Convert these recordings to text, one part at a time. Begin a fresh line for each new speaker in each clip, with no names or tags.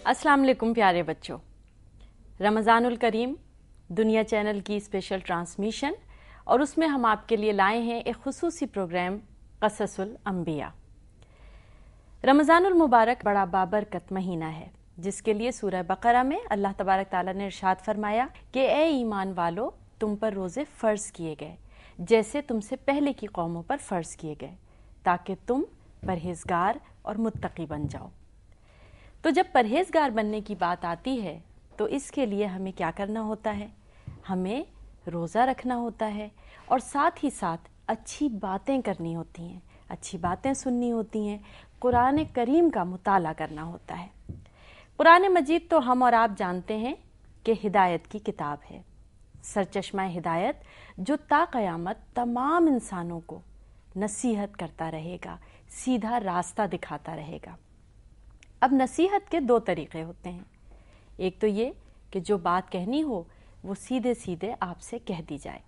अस्सलाम वालेकुम प्यारे बच्चों। रमज़ानुल करीम दुनिया चैनल की स्पेशल ट्रांसमिशन और उसमें हम आपके लिए लाए हैं एक खुसूसी प्रोग्राम क़ससुल अंबिया। रमज़ानुल मुबारक बड़ा बाबरकत महीना है जिसके लिए सूरह बकरा में अल्लाह तबारक ताला ने इरशाद फरमाया कि ए ईमान वालो, तुम पर रोज़े फ़र्ज़ किए गए जैसे तुमसे पहले की कौमों पर फ़र्ज़ किए गए ताकि तुम परहेज़गार और मुत्तकी बन जाओ। तो जब परहेज़गार बनने की बात आती है तो इसके लिए हमें क्या करना होता है? हमें रोज़ा रखना होता है और साथ ही साथ अच्छी बातें करनी होती हैं, अच्छी बातें सुननी होती हैं, कुरान करीम का मुताला करना होता है। कुरान मजीद तो हम और आप जानते हैं कि हिदायत की किताब है, सरचश्मा हिदायत जो ता क़यामत तमाम इंसानों को नसीहत करता रहेगा, सीधा रास्ता दिखाता रहेगा। अब नसीहत के दो तरीक़े होते हैं। एक तो ये कि जो बात कहनी हो वो सीधे सीधे आपसे कह दी जाए,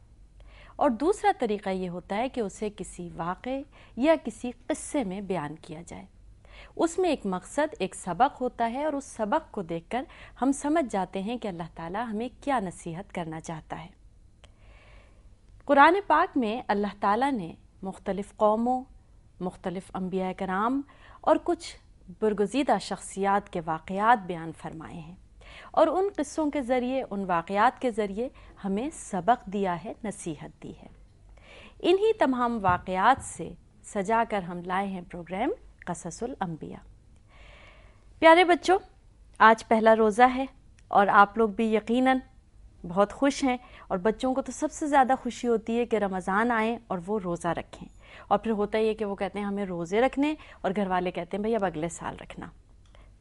और दूसरा तरीक़ा ये होता है कि उसे किसी वाक़े या किसी क़िस्से में बयान किया जाए। उसमें एक मकसद, एक सबक होता है और उस सबक को देखकर हम समझ जाते हैं कि अल्लाह ताला हमें क्या नसीहत करना चाहता है। कुरान पाक में अल्लाह ताला ने मुख्तलिफ़ कौमों, मुख्तलिफ़ अंबिया कराम और कुछ बरगुज़ीदा शख्सियात के वाक़यात बयान फरमाए हैं और उन क़िस्सों के ज़रिए, उन वाक़यात के ज़रिए हमें सबक दिया है, नसीहत दी है। इन्हीं तमाम वाक़यात से सजा कर हम लाए हैं प्रोग्राम क़ससुल अंबिया। प्यारे बच्चों, आज पहला रोज़ा है और आप लोग भी यकीनन बहुत खुश हैं, और बच्चों को तो सबसे ज़्यादा खुशी होती है कि रमज़ान आए और वो रोज़ा रखें। और फिर होता ही है कि वो कहते हैं हमें रोज़े रखने, और घर वाले कहते हैं भाई अब अगले साल रखना।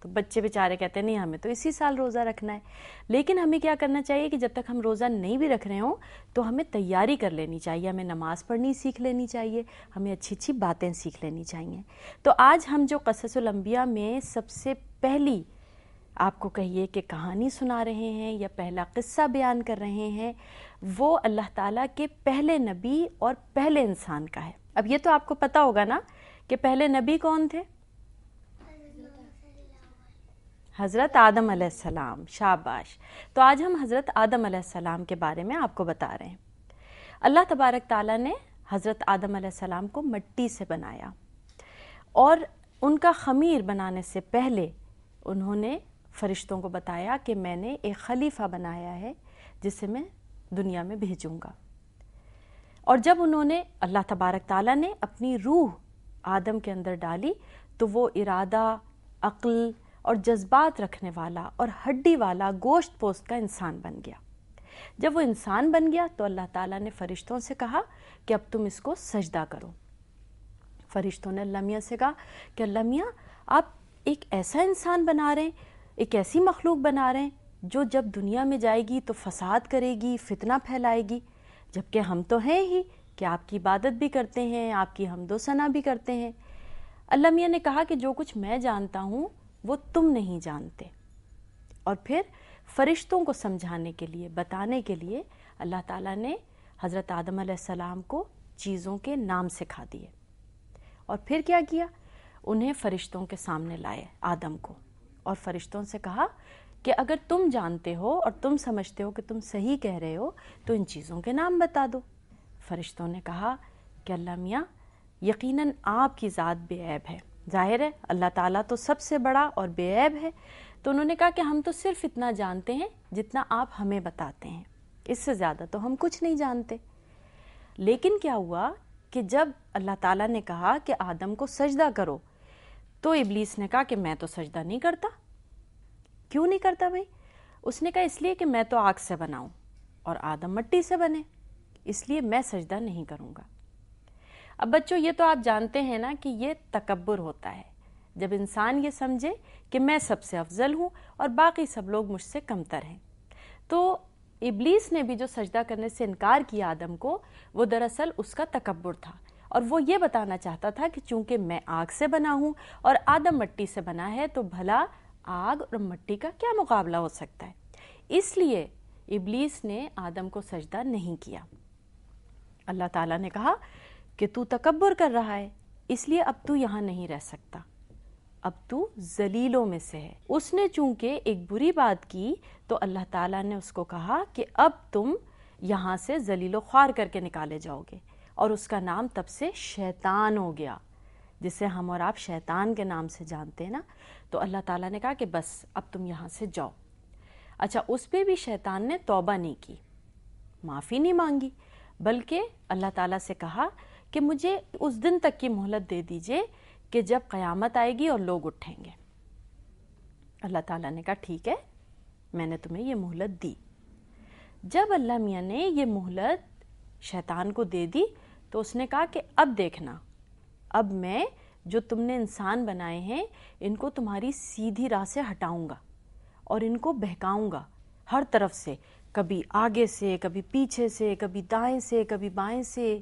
तो बच्चे बेचारे कहते हैं नहीं, हमें तो इसी साल रोज़ा रखना है। लेकिन हमें क्या करना चाहिए कि जब तक हम रोज़ा नहीं भी रख रहे हों तो हमें तैयारी कर लेनी चाहिए, हमें नमाज़ पढ़नी सीख लेनी चाहिए, हमें अच्छी अच्छी बातें सीख लेनी चाहिए। तो आज हम जो क़ससुल अंबिया में सबसे पहली आपको कहिए कि कहानी सुना रहे हैं या पहला क़िस्सा बयान कर रहे हैं, वो अल्लाह ताला के पहले नबी और पहले इंसान का है। अब ये तो आपको पता होगा ना कि पहले नबी कौन थे? हज़रत आदम अलैहिस्सलाम। शाबाश। तो आज हम हज़रत आदम अलैहिस्सलाम के बारे में आपको बता रहे हैं। अल्लाह तबारक ताला ने हज़रत आदम अलैहिस्सलाम को मिट्टी से बनाया और उनका ख़मीर बनाने से पहले उन्होंने फ़रिश्तों को बताया कि मैंने एक खलीफा बनाया है जिसे मैं दुनिया में भेजूंगा। और जब उन्होंने, अल्लाह तबारक ताला ने अपनी रूह आदम के अंदर डाली तो वो इरादा, अक्ल और जज्बात रखने वाला और हड्डी वाला, गोश्त पोस्त का इंसान बन गया। जब वो इंसान बन गया तो अल्लाह ताला ने फ़रिश्तों से कहा कि अब तुम इसको सजदा करो। फ़रिश्तों ने अल्लाह मियाँ से कहा कि अल्लाह मियाँ, आप एक ऐसा इंसान बना रहे हैं, एक ऐसी मखलूक बना रहे हैं जो जब दुनिया में जाएगी तो फसाद करेगी, फितना फैलाएगी, जबकि हम तो हैं ही कि आपकी इबादत भी करते हैं, आपकी हम्दो सना भी करते हैं। अल्लाह मियाँ ने कहा कि जो कुछ मैं जानता हूँ वो तुम नहीं जानते। और फिर फ़रिश्तों को समझाने के लिए, बताने के लिए अल्लाह ताला ने हज़रत आदम अलैहिस्सलाम को चीज़ों के नाम सिखा दिए। और फिर क्या किया? उन्हें फ़रिश्तों के सामने लाए, आदम को, और फ़रिश्तों से कहा कि अगर तुम जानते हो और तुम समझते हो कि तुम सही कह रहे हो तो इन चीज़ों के नाम बता दो। फ़रिश्तों ने कहा कि अल्लाह मियाँ, यकीनन आपकी ज़ात बेऐब है, ज़ाहिर है अल्लाह ताला तो सबसे बड़ा और बेऐब है। तो उन्होंने कहा कि हम तो सिर्फ इतना जानते हैं जितना आप हमें बताते हैं, इससे ज़्यादा तो हम कुछ नहीं जानते। लेकिन क्या हुआ कि जब अल्लाह ताला ने कहा कि आदम को सजदा करो तो इब्लीस ने कहा कि मैं तो सजदा नहीं करता। क्यों नहीं करता भाई? उसने कहा इसलिए कि मैं तो आग से बना हूं और आदम मिट्टी से बने, इसलिए मैं सजदा नहीं करूंगा। अब बच्चों, ये तो आप जानते हैं ना कि ये तकब्बुर होता है, जब इंसान ये समझे कि मैं सबसे अफजल हूं और बाकी सब लोग मुझसे कमतर हैं। तो इब्लीस ने भी जो सजदा करने से इनकार किया आदम को, वो दरअसल उसका तकब्बुर था, और वो ये बताना चाहता था कि चूंकि मैं आग से बना हूं और आदम मिट्टी से बना है तो भला आग और मिट्टी का क्या मुकाबला हो सकता है। इसलिए इब्लीस ने आदम को सजदा नहीं किया। अल्लाह ताला ने कहा कि तू तकब्बुर कर रहा है, इसलिए अब तू यहाँ नहीं रह सकता। اب تو ذلیلوں میں سے ہے۔ اس نے چونکہ ایک بری بات کی تو اللہ تعالیٰ نے اس کو کہا کہ اب تم یہاں سے ذلیل و خوار کر کے نکالے جاؤ گے، اور اس کا نام تب سے شیطان ہو گیا، جسے ہم اور آپ شیطان کے نام سے جانتے ہیں نا۔ تو اللہ تعالیٰ نے کہا کہ بس اب تم یہاں سے جاؤ۔ اچھا، اس پہ بھی شیطان نے توبہ نہیں کی، معافی نہیں مانگی، بلکہ اللہ تعالیٰ سے کہا کہ مجھے اس دن تک کی مہلت دے دیجئے کہ جب قیامت آئے گی اور لوگ اٹھیں گے۔ اللہ تعالیٰ نے کہا ٹھیک ہے، میں نے تمہیں یہ مہلت دی۔ جب اللہ میاں نے یہ مہلت شیطان کو دے دی تو اس نے کہا کہ اب دیکھنا، اب میں جو تم نے انسان بنائے ہیں ان کو تمہاری سیدھی راہ سے ہٹاؤں گا اور ان کو بہکاؤں گا ہر طرف سے، کبھی آگے سے، کبھی پیچھے سے، کبھی دائیں سے، کبھی بائیں سے،